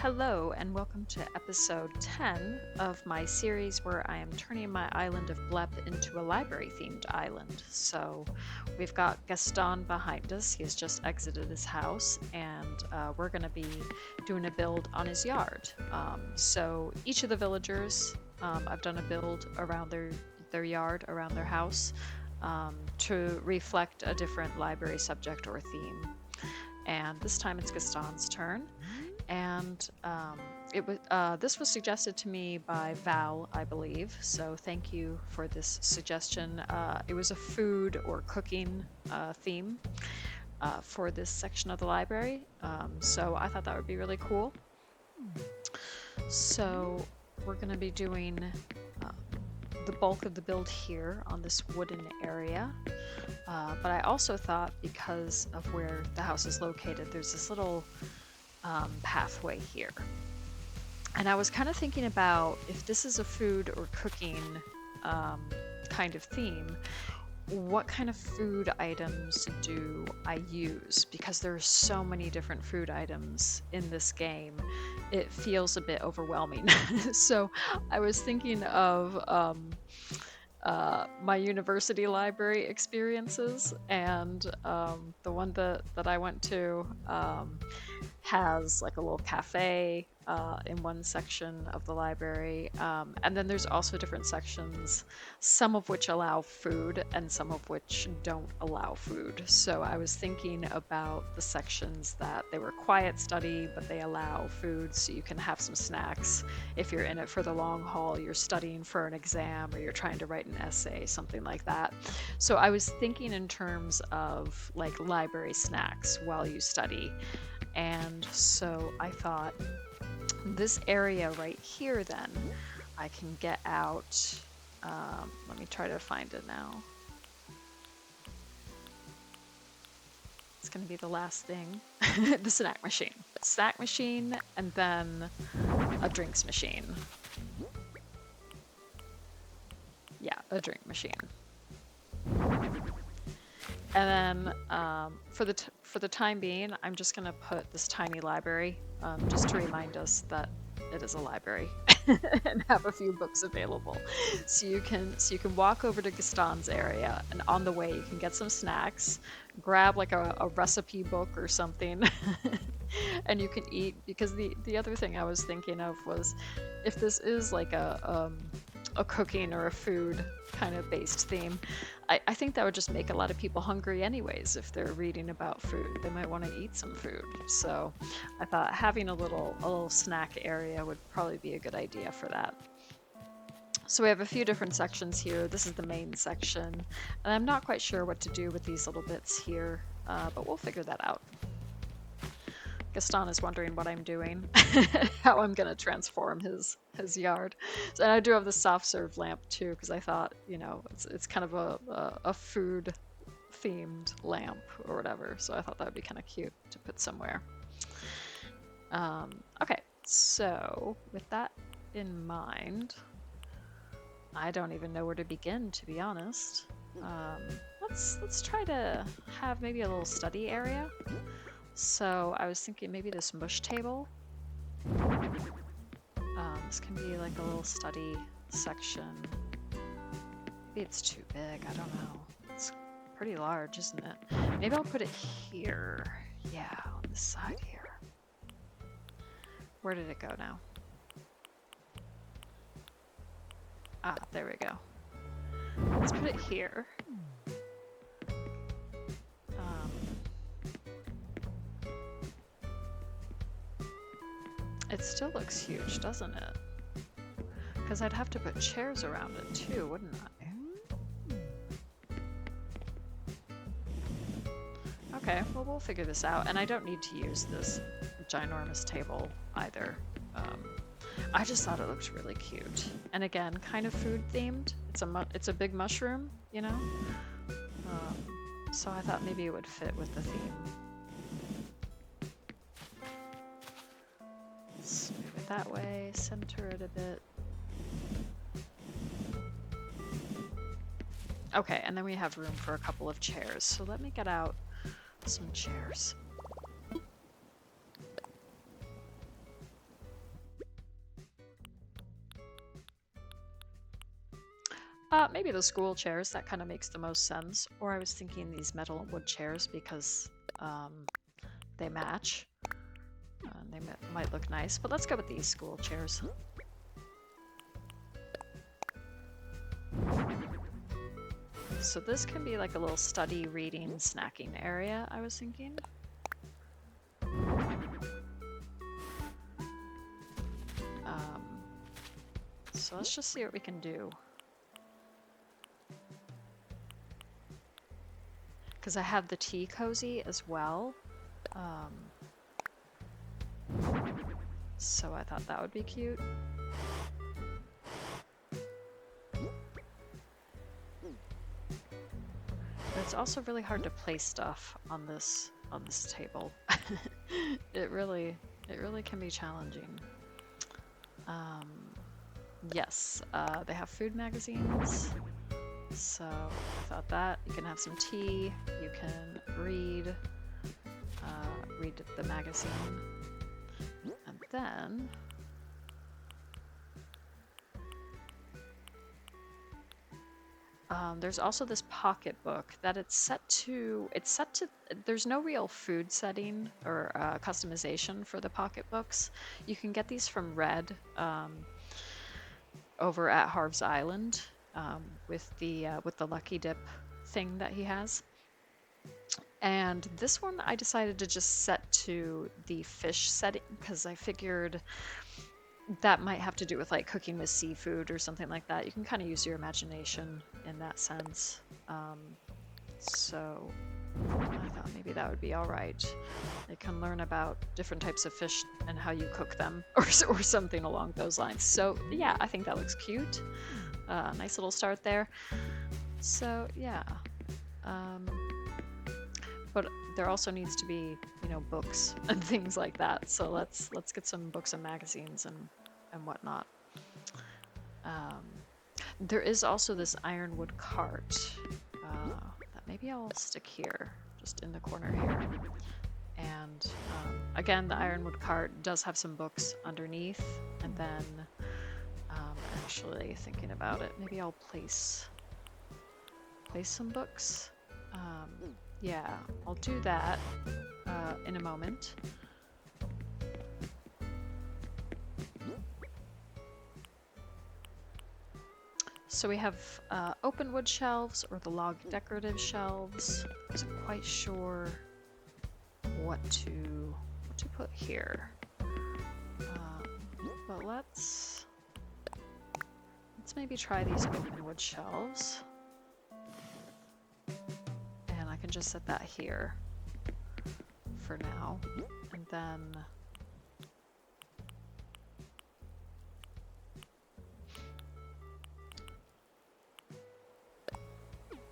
Hello, and welcome to episode 10 of my series where I am turning my island of Blep into a library themed island. So, we've got Gaston behind us. He has just exited his house, and we're going to be doing a build on his yard. So, each of the villagers, I've done a build around their yard, around their house, to reflect a different library subject or theme. And this time it's Gaston's turn. And this was suggested to me by Val, I believe. So thank you for this suggestion. It was a food or cooking theme for this section of the library. So I thought that would be really cool. So we're going to be doing the bulk of the build here on this wooden area. But I also thought, because of where the house is located, there's this little pathway here. And I was kind of thinking about, if this is a food or cooking kind of theme, what kind of food items do I use? Because there's so many different food items in this game, it feels a bit overwhelming. So I was thinking of my university library experiences, and the one that I went to has like a little cafe in one section of the library, and then there's also different sections, some of which allow food and some of which don't allow food. So I was thinking about the sections that they were quiet study, but they allow food, so you can have some snacks if you're in it for the long haul, you're studying for an exam, or you're trying to write an essay, something like that. So I was thinking in terms of like library snacks while you study. And so I thought, this area right here, then I can get out. Let me try to find it now. It's going to be the last thing. The snack machine. Snack machine, and then a drinks machine. Yeah, a drink machine. And then for the time being, I'm just gonna put this tiny library, just to remind us that it is a library, and have a few books available. So you can walk over to Gaston's area, and on the way you can get some snacks, grab like a recipe book or something, and you can eat. Because the other thing I was thinking of was, if this is like a cooking or a food kind of based theme, I think that would just make a lot of people hungry anyways. If they're reading about food, they might want to eat some food. So I thought having a little snack area would probably be a good idea for that. So we have a few different sections here. This is the main section, and I'm not quite sure what to do with these little bits here, but we'll figure that out. Gaston is wondering what I'm doing, how I'm gonna transform his yard. So, and I do have the soft serve lamp too, because I thought, it's kind of a food themed lamp or whatever. So I thought that would be kind of cute to put somewhere. Okay, so with that in mind, I don't even know where to begin, to be honest. Let's try to have maybe a little study area. So I was thinking maybe this mush table. This can be like a little study section. Maybe it's too big, I don't know. It's pretty large, isn't it? Maybe I'll put it here. Yeah, on this side here. Where did it go now? Ah, there we go. Let's put it here. It still looks huge, doesn't it? Because I'd have to put chairs around it too, wouldn't I? Okay, well, we'll figure this out. And I don't need to use this ginormous table either. I just thought it looked really cute. And again, kind of food themed. It's a big mushroom, you know? So I thought maybe it would fit with the theme. Let's move it that way, center it a bit. Okay, and then we have room for a couple of chairs. So let me get out some chairs. Maybe the school chairs, that kind of makes the most sense. Or I was thinking these metal and wood chairs because they match. They might look nice, but let's go with these school chairs. So this can be like a little study, reading, snacking area, I was thinking. So let's just see what we can do. Because I have the tea cozy as well. So I thought that would be cute. But it's also really hard to place stuff on this table. It really can be challenging. Yes, they have food magazines. So I thought that you can have some tea, you can read the magazine, and then there's also this pocketbook that it's set to. There's no real food setting or customization for the pocketbooks. You can get these from Red over at Harv's Island with the Lucky Dip thing that he has. And this one I decided to just set to the fish setting because I figured that might have to do with like cooking with seafood or something like that. You can kind of use your imagination in that sense. So I thought maybe that would be all right. They can learn about different types of fish and how you cook them or something along those lines. So yeah, I think that looks cute. Nice little start there. So yeah. But there also needs to be, books and things like that. So let's get some books and magazines and whatnot. There is also this ironwood cart that maybe I'll stick here, just in the corner here. And again, the ironwood cart does have some books underneath. And then, actually thinking about it, maybe I'll place some books. Yeah, I'll do that in a moment. So we have open wood shelves or the log decorative shelves. I wasn't quite sure what to put here. But let's maybe try these open wood shelves. And I can just set that here for now. And then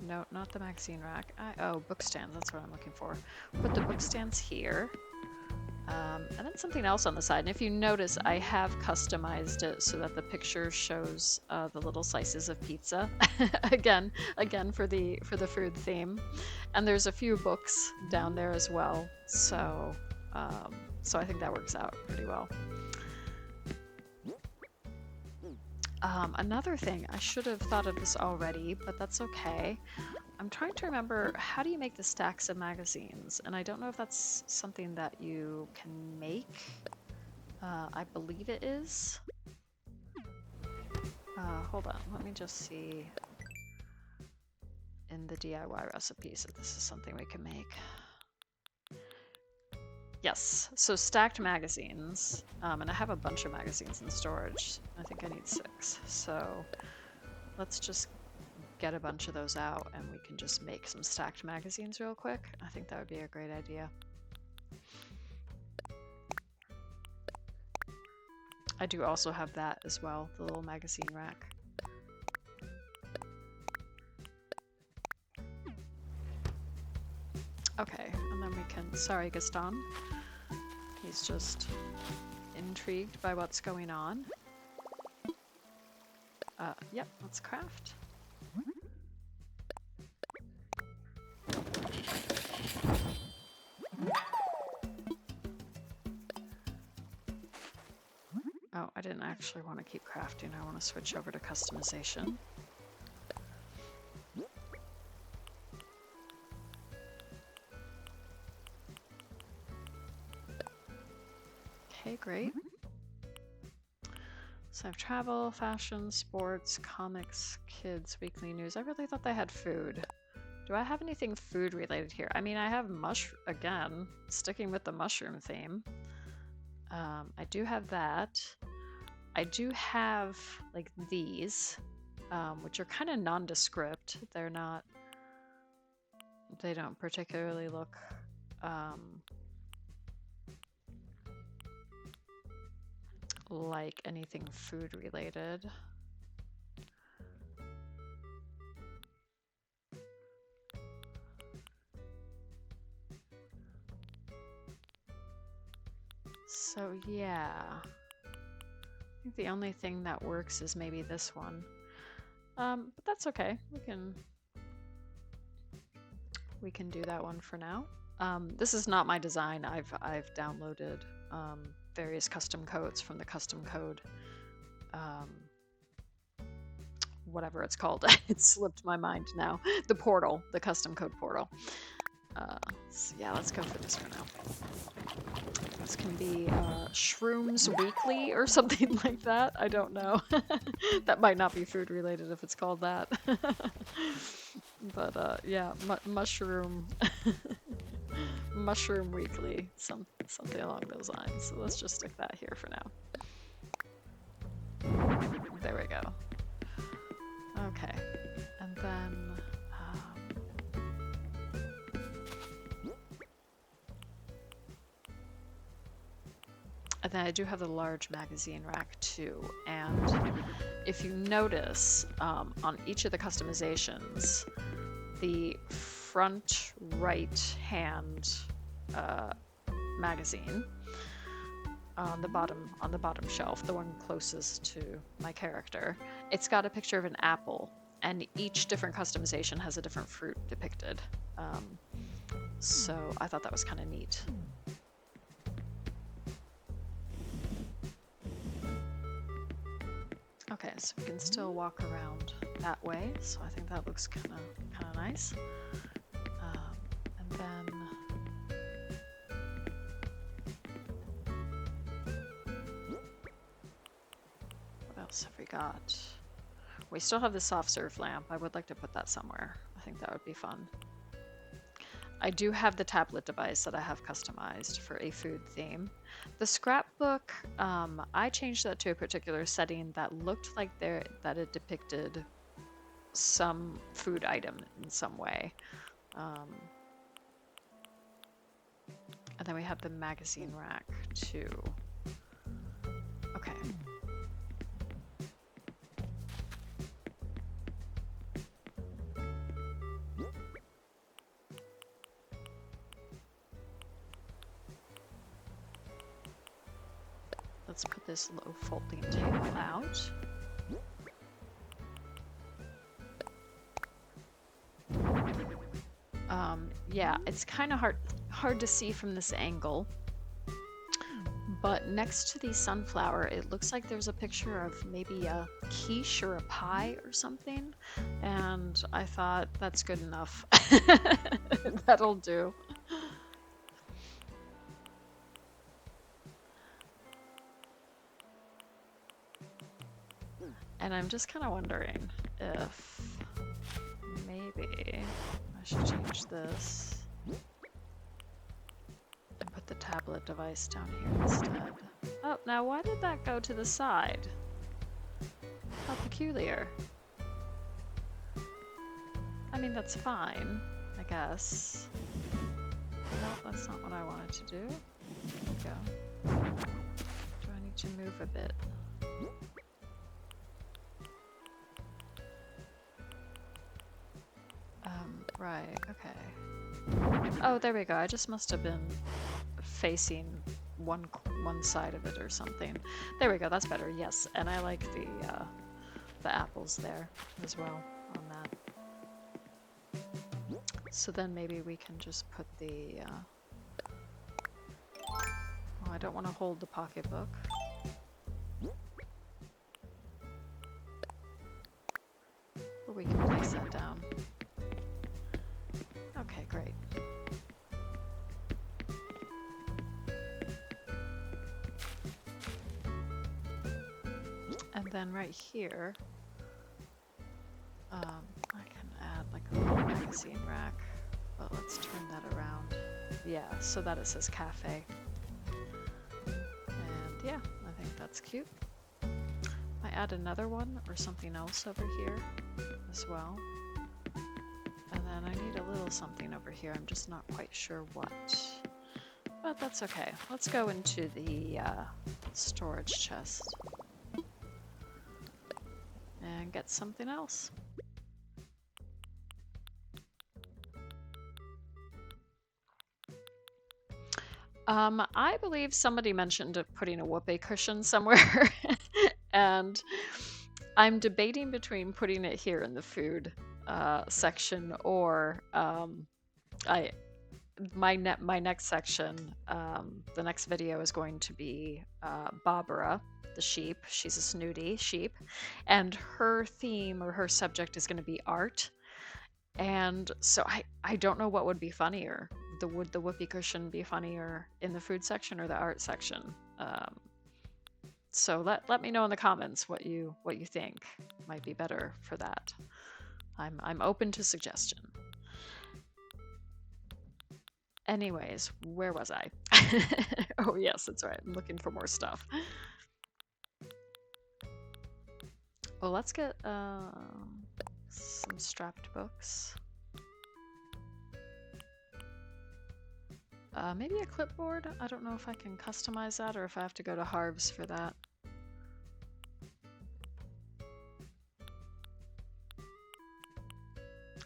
no, not the magazine rack. Oh, book stands, that's what I'm looking for. Put the book stands here. And then something else on the side. And if you notice, I have customized it so that the picture shows the little slices of pizza. again for the food theme. And there's a few books down there as well. So I think that works out pretty well. Another thing, I should have thought of this already, but that's okay. I'm trying to remember, how do you make the stacks of magazines? And I don't know if that's something that you can make. I believe it is. Hold on, let me just see in the DIY recipes if this is something we can make. Yes, so stacked magazines, and I have a bunch of magazines in storage. I think I need 6, so let's just get a bunch of those out and we can just make some stacked magazines real quick. I think that would be a great idea. I do also have that as well, the little magazine rack. Okay, and then we can, sorry Gaston, he's just intrigued by what's going on. Yep, let's craft. Oh, I didn't actually want to keep crafting, I want to switch over to customization. Okay, great. So I have travel, fashion, sports, comics, kids, weekly news. I really thought they had food. Do I have anything food related here? I mean, I have again, sticking with the mushroom theme. I do have that. I do have like these, which are kind of nondescript. They don't particularly look like anything food related. So yeah, I think the only thing that works is maybe this one. But that's okay. We can do that one for now. This is not my design. I've downloaded various custom codes from the custom code, whatever it's called. It slipped my mind now. The portal, the custom code portal. So yeah, let's go for this for now. This can be Shrooms Weekly or something like that. I don't know. That might not be food related if it's called that. But yeah, mushroom mushroom weekly, something along those lines. So let's just stick that here for now. There we go. Okay, and then I do have the large magazine rack too, and if you notice on each of the customizations, the front right hand magazine on the bottom shelf, the one closest to my character, it's got a picture of an apple, and each different customization has a different fruit depicted. So I thought that was kind of neat. Okay, so we can still walk around that way, so I think that looks kind of nice. And then what else have we got? We still have the soft serve lamp. I would like to put that somewhere. I think that would be fun. I do have the tablet device that I have customized for a food theme. The scrapbook, I changed that to a particular setting that looked like that it depicted some food item in some way. And then we have the magazine rack too. Okay. Let's put this low folding table out. Yeah, it's kind of hard to see from this angle, but next to the sunflower, it looks like there's a picture of maybe a quiche or a pie or something, and I thought that's good enough. That'll do. And I'm just kind of wondering if maybe I should change this and put the tablet device down here instead. Oh, now why did that go to the side? How peculiar. I mean, that's fine, I guess. No, that's not what I wanted to do. There we go. Do I need to move a bit? Right, okay. Oh, there we go. I just must have been facing one side of it or something. There we go, that's better, yes. And I like the apples there as well on that. So then maybe we can just put the... Oh, I don't want to hold the pocketbook. But we can place that down. Okay, great. And then right here, I can add like a little magazine rack, but let's turn that around. Yeah, so that it says cafe. And yeah, I think that's cute. I add another one or something else over here as well. And then I need a little something over here. I'm just not quite sure what. But that's okay. Let's go into the storage chest and get something else. I believe somebody mentioned putting a whoopee cushion somewhere, and I'm debating between putting it here in the food section or my next section. The next video is going to be Barbara, the sheep. She's a snooty sheep, and her theme or her subject is going to be art. And so I don't know what would be funnier. Would the whoopee cushion be funnier in the food section or the art section? So let me know in the comments what you think might be better for that. I'm open to suggestion. Anyways, where was I? Oh yes, that's right. I'm looking for more stuff. Well, let's get some strapped books. Maybe a clipboard? I don't know if I can customize that or if I have to go to Harv's for that.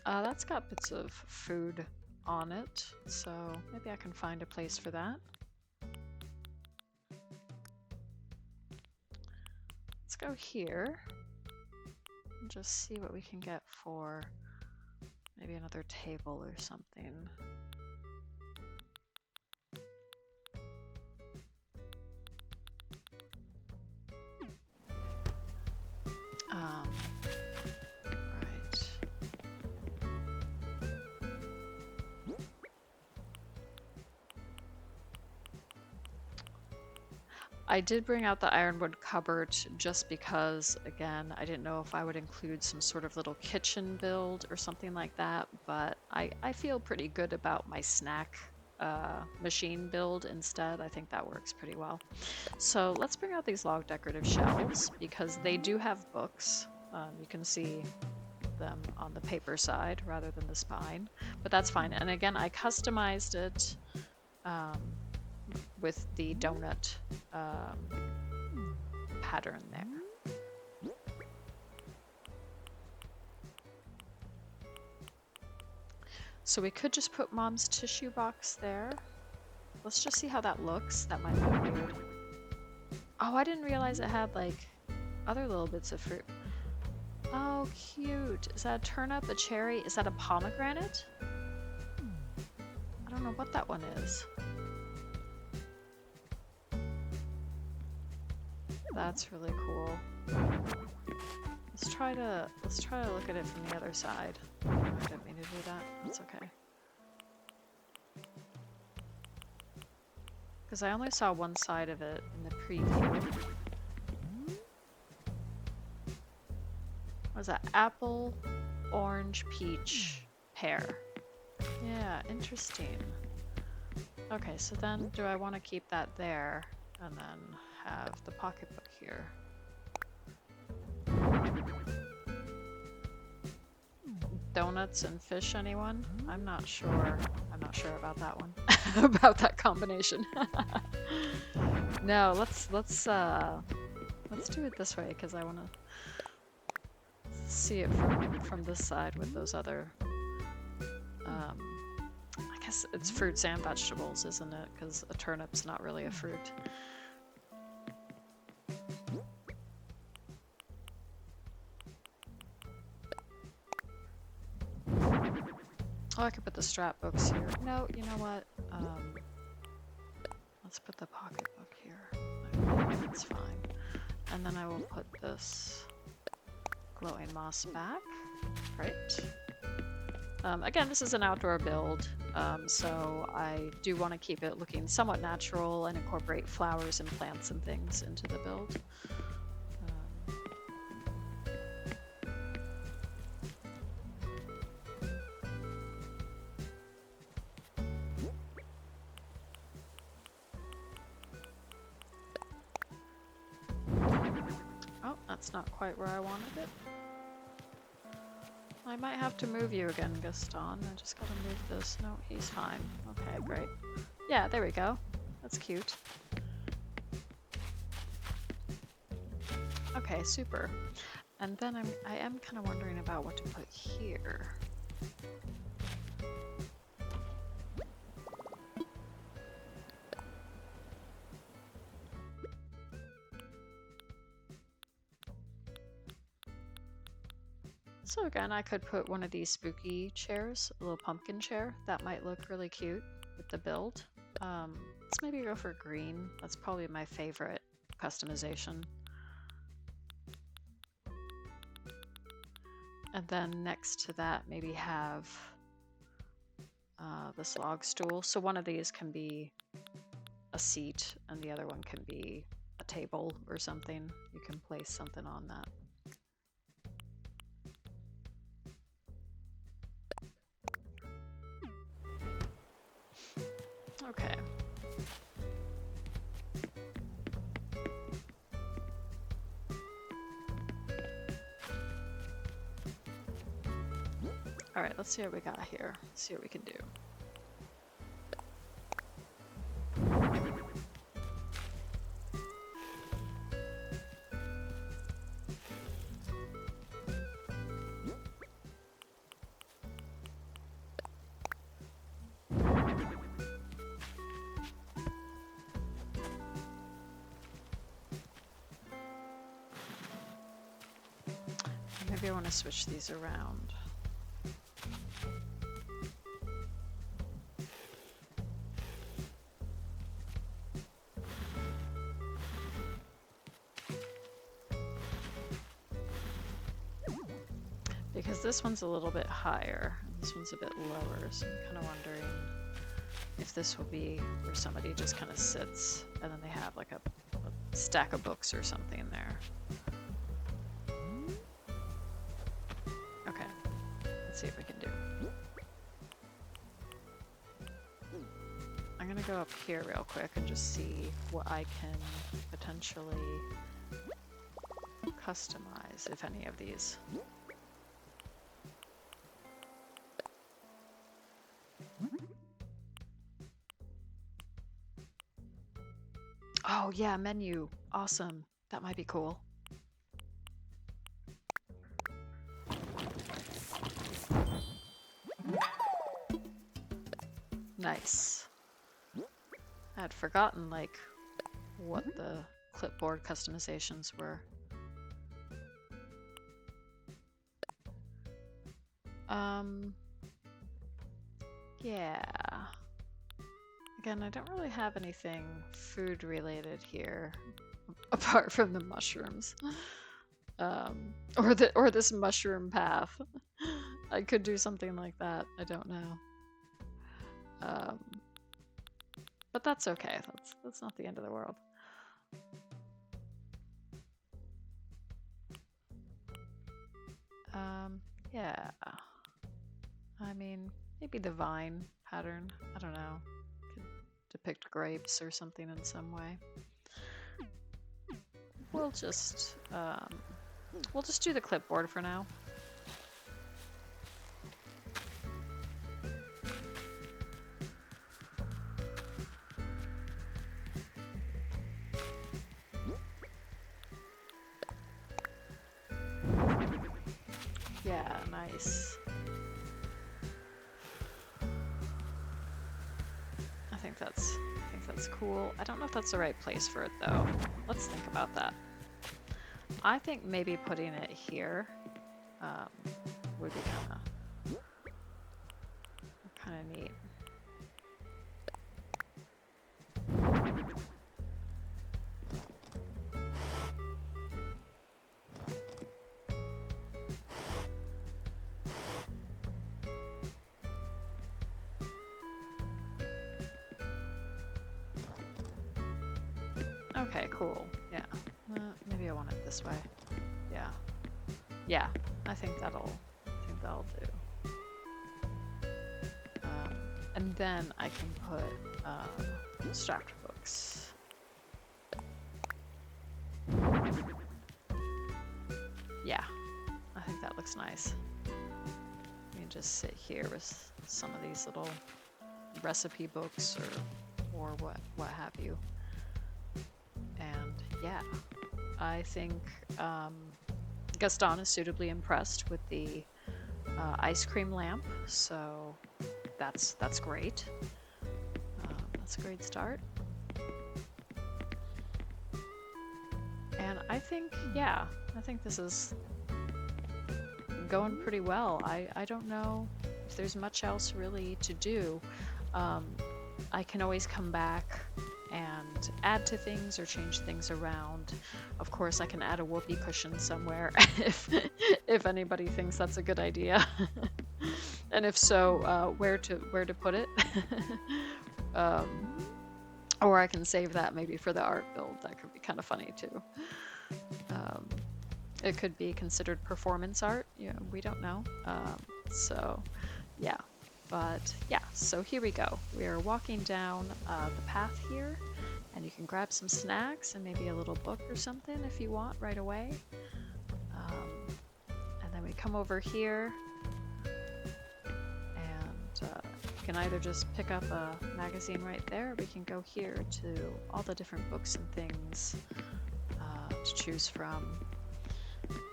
That's got bits of food on it, so maybe I can find a place for that. Let's go here and just see what we can get for maybe another table or something. Right. I did bring out the ironwood cupboard just because, again, I didn't know if I would include some sort of little kitchen build or something like that, but I feel pretty good about my snack machine build instead. I think that works pretty well. So let's bring out these log decorative shelves because they do have books. You can see them on the paper side rather than the spine, but that's fine. And again, I customized it with the donut pattern there. So we could just put Mom's tissue box there. Let's just see how that looks. That might be weird. Oh, I didn't realize it had like other little bits of fruit. Oh, cute. Is that a turnip, a cherry? Is that a pomegranate? I don't know what that one is. That's really cool. Let's try to look at it from the other side. I didn't mean to do that. That's okay. Because I only saw one side of it in the preview. What was that? Apple, orange, peach, pear. Yeah, interesting. Okay, so then do I want to keep that there and then have the pocketbook here? Donuts and fish, anyone? I'm not sure. I'm not sure about that one. About that combination. No, let's do it this way because I want to see it from this side with those other. I guess it's fruits and vegetables, isn't it? Because a turnip's not really a fruit. Oh, I could put the strap books here. No, you know what? Let's put the pocketbook here. That's fine. And then I will put this glowing moss back. Right. Again, this is an outdoor build, so I do want to keep it looking somewhat natural and incorporate flowers and plants and things into the build. That's not quite where I wanted it. I might have to move you again, Gaston. I just gotta move this. No, he's fine. Okay, great. Yeah, there we go. That's cute. Okay, super. And then I am kind of wondering about what to put here. So again, I could put one of these spooky chairs, a little pumpkin chair. That might look really cute with the build. Let's maybe go for green. That's probably my favorite customization. And then next to that, maybe have this log stool. So one of these can be a seat and the other one can be a table or something. You can place something on that. Okay. All right, let's see what we got here. Let's see what we can do. Maybe I want to switch these around. Because this one's a little bit higher, and this one's a bit lower, so I'm kind of wondering if this will be where somebody just kind of sits, and then they have like a stack of books or something there. Okay, let's see what we can do. I'm gonna go up here real quick and just see what I can potentially customize, if any of these. Oh yeah, menu. Awesome. That might be cool. Nice. I had forgotten, like, what the clipboard customizations were. Yeah. Again, I don't really have anything food related here, apart from the mushrooms, or this mushroom path. I could do something like that. I don't know. But that's okay. That's not the end of the world. Yeah. I mean, maybe the vine pattern. I don't know. Could depict grapes or something in some way. We'll just do the clipboard for now. Yeah, nice. I think that's cool. I don't know if that's the right place for it though. Let's think about that. I think maybe putting it here would be kind of neat. Okay, cool. Yeah. Maybe I want it this way. Yeah. Yeah. I think that'll do. And then I can put stacked books. looks nice. You can just sit here with some of these little recipe books or what have you. And yeah, I think Gaston is suitably impressed with the ice cream lamp, so that's great. That's a great start. And I think, yeah, I think this is going pretty well. I don't know if there's much else really to do. I can always come back and add to things or change things around. Of course, I can add a whoopee cushion somewhere if anybody thinks that's a good idea. And if so, where to put it. Or I can save that maybe for the art build. That could be kind of funny too. It could be considered performance art. You know, we don't know. So yeah. But yeah, so here we go. We are walking down the path here, and you can grab some snacks and maybe a little book or something if you want right away. And then we come over here, and you can either just pick up a magazine right there, or we can go here to all the different books and things to choose from.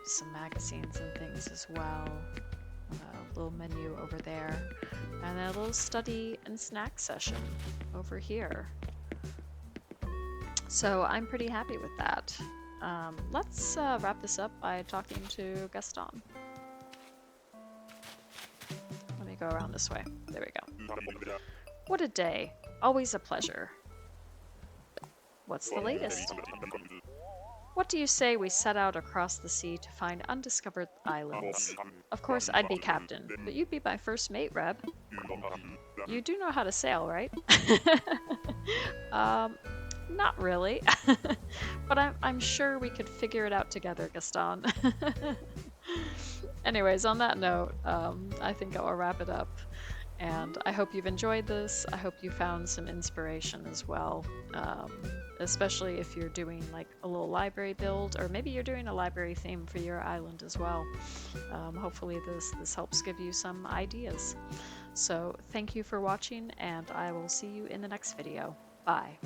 Some magazines and things as well. A little menu over there, and then a little study and snack session over here. So I'm pretty happy with that. Let's wrap this up by talking to Gaston. Let me go around this way. There we go. What a day. Always a pleasure. What's the latest? What do you say we set out across the sea to find undiscovered islands? Of course, I'd be captain, but you'd be my first mate, Reb. You do know how to sail, right? Not really. But I'm sure we could figure it out together, Gaston. Anyways, on that note, I think I'll wrap it up. And I hope you've enjoyed this. I hope you found some inspiration as well, especially if you're doing like a little library build, or maybe you're doing a library theme for your island as well. Hopefully this helps give you some ideas. So thank you for watching, and I will see you in the next video. Bye.